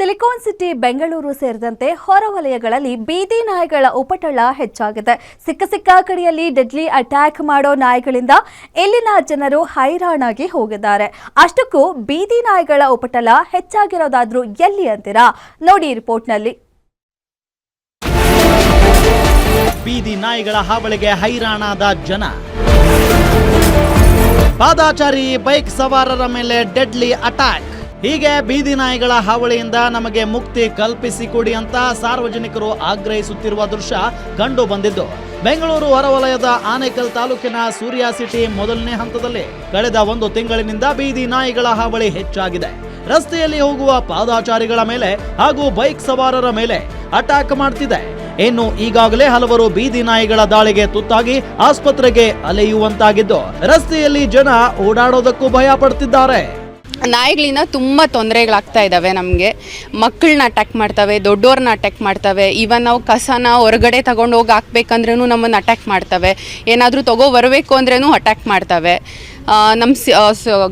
Silicon city Bengaluru ಸೇರಿದಂತೆ ಹೊರವಲಯಗಳಲ್ಲಿ ಬೀದಿ ನಾಯಿಗಳ ಉಪಟಳ ಹೆಚ್ಚಾಗಿದೆ. ಸಿಕ್ಕ ಕಡೆಯಲ್ಲಿ ಡೆಡ್ಲಿ ಅಟ್ಯಾಕ್ ಮಾಡೋ ನಾಯಿಗಳಿಂದ ಇಲ್ಲಿನ ಜನರು ಹೈರಾಣಾಗಿ ಹೋಗಿದ್ದಾರೆ. ಅಷ್ಟಕ್ಕೂ ಬೀದಿ ನಾಯಿಗಳ ಉಪಟಳ ಹೆಚ್ಚಾಗಿರೋದಾದ್ರೂ ಎಲ್ಲಿ ಅಂತೀರಾ? ನೋಡಿ ರಿಪೋರ್ಟ್ನಲ್ಲಿ. ಬೀದಿ ನಾಯಿಗಳ ಹಾವಳಿಗೆ ಹೈರಾಣಾದ ಜನ. ಪಾದಾಚಾರಿ ಬೈಕ್ ಸವಾರರ ಮೇಲೆ ಡೆಡ್ಲಿ ಅಟ್ಯಾಕ್. ಹೀಗೆ ಬೀದಿ ನಾಯಿಗಳ ಹಾವಳಿಯಿಂದ ನಮಗೆ ಮುಕ್ತಿ ಕಲ್ಪಿಸಿಕೊಡಿ ಅಂತ ಸಾರ್ವಜನಿಕರು ಆಗ್ರಹಿಸುತ್ತಿರುವ ದೃಶ್ಯ ಕಂಡು ಬಂದಿದ್ದು ಬೆಂಗಳೂರು ಹೊರವಲಯದ ಆನೇಕಲ್ ತಾಲೂಕಿನ ಸೂರ್ಯ ಸಿಟಿ ಮೊದಲನೇ ಹಂತದಲ್ಲಿ ಕಳೆದ 1 ತಿಂಗಳಿನಿಂದ ಬೀದಿ ನಾಯಿಗಳ ಹಾವಳಿ ಹೆಚ್ಚಾಗಿದೆ. ರಸ್ತೆಯಲ್ಲಿ ಹೋಗುವ ಪಾದಾಚಾರಿಗಳ ಮೇಲೆ ಹಾಗೂ ಬೈಕ್ ಸವಾರರ ಮೇಲೆ ಅಟ್ಯಾಕ್ ಮಾಡ್ತಿದೆ. ಇನ್ನು ಈಗಾಗಲೇ ಹಲವರು ಬೀದಿ ನಾಯಿಗಳ ದಾಳಿಗೆ ತುತ್ತಾಗಿ ಆಸ್ಪತ್ರೆಗೆ ಅಲೆಯುವಂತಾಗಿದ್ದು ರಸ್ತೆಯಲ್ಲಿ ಜನ ಓಡಾಡೋದಕ್ಕೂ ಭಯ ಪಡ್ತಿದ್ದಾರೆ. ನಾಯಿಗಳಿಂದ ತುಂಬ ತೊಂದರೆಗಳಾಗ್ತಾ ಇದ್ದಾವೆ. ನಮಗೆ ಮಕ್ಕಳನ್ನ ಅಟ್ಯಾಕ್ ಮಾಡ್ತವೆ, ದೊಡ್ಡವ್ರನ್ನ ಅಟ್ಯಾಕ್ ಮಾಡ್ತವೆ. ಈವನ್ ನಾವು ಕಸನ ಹೊರಗಡೆ ತಗೊಂಡು ಹೋಗಿ ಹಾಕ್ಬೇಕಂದ್ರೂ ನಮ್ಮನ್ನು ಅಟ್ಯಾಕ್ ಮಾಡ್ತವೆ. ಏನಾದರೂ ಬರಬೇಕು ಅಂದ್ರೂ ಅಟ್ಯಾಕ್ ಮಾಡ್ತವೆ. ನಮ್ಮ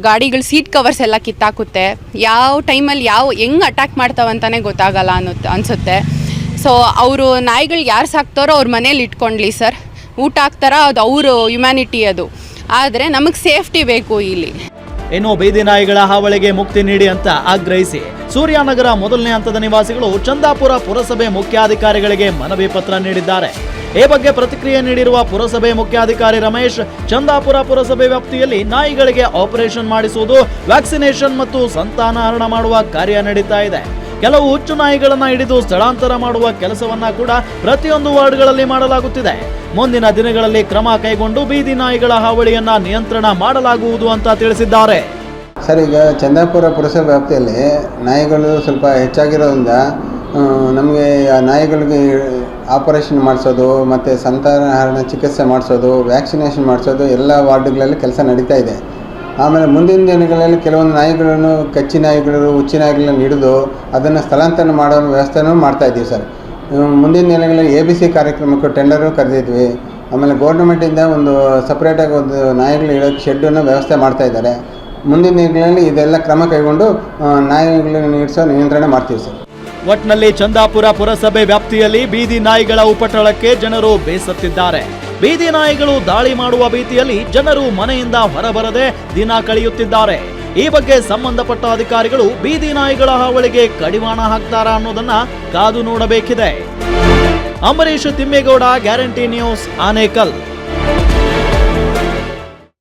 ಗಾಡಿಗಳ ಸೀಟ್ ಕವರ್ಸ್ ಎಲ್ಲ ಕಿತ್ತಾಕುತ್ತೆ. ಯಾವ ಟೈಮಲ್ಲಿ ಹೆಂಗೆ ಅಟ್ಯಾಕ್ ಮಾಡ್ತವೆ ಅಂತಲೇ ಗೊತ್ತಾಗಲ್ಲ ಅನಿಸುತ್ತೆ. ಸೊ ಅವರು ನಾಯಿಗಳು ಯಾರು ಸಾಕ್ತಾರೋ ಅವ್ರ ಮನೇಲಿ ಇಟ್ಕೊಂಡ್ಲಿ ಸರ್, ಊಟ ಹಾಕ್ತಾರ, ಅದು ಅವರು ಹ್ಯುಮ್ಯಾನಿಟಿ ಅದು. ಆದರೆ ನಮಗೆ ಸೇಫ್ಟಿ ಬೇಕು ಇಲ್ಲಿ. ಇನ್ನು ಬೀದಿ ನಾಯಿಗಳ ಹಾವಳಿಗೆ ಮುಕ್ತಿ ನೀಡಿ ಅಂತ ಆಗ್ರಹಿಸಿ ಸೂರ್ಯನಗರ ಮೊದಲನೇ ಹಂತದ ನಿವಾಸಿಗಳು ಚಂದಾಪುರ ಪುರಸಭೆ ಮುಖ್ಯಾಧಿಕಾರಿಗಳಿಗೆ ಮನವಿ ಪತ್ರ ನೀಡಿದ್ದಾರೆ. ಈ ಬಗ್ಗೆ ಪ್ರತಿಕ್ರಿಯೆ ನೀಡಿರುವ ಪುರಸಭೆ ಮುಖ್ಯಾಧಿಕಾರಿ ರಮೇಶ್, ಚಂದಾಪುರ ಪುರಸಭೆ ವ್ಯಾಪ್ತಿಯಲ್ಲಿ ನಾಯಿಗಳಿಗೆ ಆಪರೇಷನ್ ಮಾಡಿಸುವುದು, ವ್ಯಾಕ್ಸಿನೇಷನ್ ಮತ್ತು ಸಂತಾನಹರಣ ಮಾಡುವ ಕಾರ್ಯ ನಡೀತಾ ಇದೆ. ಕೆಲವು ಹುಚ್ಚು ನಾಯಿಗಳನ್ನ ಹಿಡಿದು ಸ್ಥಳಾಂತರ ಮಾಡುವ ಕೆಲಸವನ್ನ ಕೂಡ ಪ್ರತಿಯೊಂದು ವಾರ್ಡ್ಗಳಲ್ಲಿ ಮಾಡಲಾಗುತ್ತಿದೆ. ಮುಂದಿನ ದಿನಗಳಲ್ಲಿ ಕ್ರಮ ಕೈಗೊಂಡು ಬೀದಿ ನಾಯಿಗಳ ಹಾವಳಿಯನ್ನ ನಿಯಂತ್ರಣ ಮಾಡಲಾಗುವುದು ಅಂತ ತಿಳಿಸಿದ್ದಾರೆ. ಸರ್, ಈಗ ಚಂದಾಪುರ ಪುರಸಭೆ ವ್ಯಾಪ್ತಿಯಲ್ಲಿ ನಾಯಿಗಳು ಸ್ವಲ್ಪ ಹೆಚ್ಚಾಗಿರೋದ್ರಿಂದ ನಮಗೆ ಆ ನಾಯಿಗಳಿಗೆ ಆಪರೇಷನ್ ಮಾಡಿಸೋದು ಮತ್ತು ಸಂತಾನಹರಣ ಚಿಕಿತ್ಸೆ ಮಾಡಿಸೋದು, ವ್ಯಾಕ್ಸಿನೇಷನ್ ಮಾಡಿಸೋದು ಎಲ್ಲ ವಾರ್ಡ್ಗಳಲ್ಲಿ ಕೆಲಸ ನಡೀತಾ ಇದೆ. ಆಮೇಲೆ ಮುಂದಿನ ದಿನಗಳಲ್ಲಿ ಕೆಲವೊಂದು ನಾಯಿಗಳನ್ನು, ಕಚ್ಚಿ ನಾಯಿಗಳು, ಹುಚ್ಚಿ ನಾಯಿಗಳನ್ನ ಹಿಡಿದು ಅದನ್ನು ಸ್ಥಳಾಂತರ ಮಾಡೋ ವ್ಯವಸ್ಥೆನೂ ಮಾಡ್ತಾಯಿದ್ದೀವಿ ಸರ್. ಮುಂದಿನ ದಿನಗಳಲ್ಲಿ ABC ಕಾರ್ಯಕ್ರಮಕ್ಕೆ ಟೆಂಡರು ಕರೆದಿದ್ವಿ. ಆಮೇಲೆ ಗೌರ್ಮೆಂಟಿಂದ ಒಂದು ಸಪ್ರೇಟಾಗಿ ಒಂದು ನಾಯಿಗಳು ಇಡೋಕ್ಕೆ ಶೆಡ್ಡನ್ನು ವ್ಯವಸ್ಥೆ ಮಾಡ್ತಾ ಇದ್ದಾರೆ. ಮುಂದಿನ ದಿನಗಳಲ್ಲಿ ಇದೆಲ್ಲ ಕ್ರಮ ಕೈಗೊಂಡು ನಾಯಿಗಳನ್ನು ಇಡಿಸೋ ನಿಯಂತ್ರಣ ಮಾಡ್ತೀವಿ ಸರ್. ಒಟ್ನಲ್ಲಿ ಚಂದಾಪುರ ಪುರಸಭೆ ವ್ಯಾಪ್ತಿಯಲ್ಲಿ ಬೀದಿ ನಾಯಿಗಳ ಉಪಟಳಕ್ಕೆ ಜನರು ಬೇಸತ್ತಿದ್ದಾರೆ. ಬೀದಿ ನಾಯಿಗಳು ದಾಳಿ ಮಾಡುವ ಭೀತಿಯಲ್ಲಿ ಜನರು ಮನೆಯಿಂದ ಹೊರಬರದೆ ದಿನ ಕಳೆಯುತ್ತಿದ್ದಾರೆ. ಈ ಬಗ್ಗೆ ಸಂಬಂಧಪಟ್ಟ ಅಧಿಕಾರಿಗಳು ಬೀದಿ ನಾಯಿಗಳ ಹಾವಳಿಗೆ ಕಡಿವಾಣ ಹಾಕ್ತಾರಾ ಅನ್ನೋದನ್ನ ಕಾದು ನೋಡಬೇಕಿದೆ. Ambareesh Thimmegowda, guarantee news, Anekal.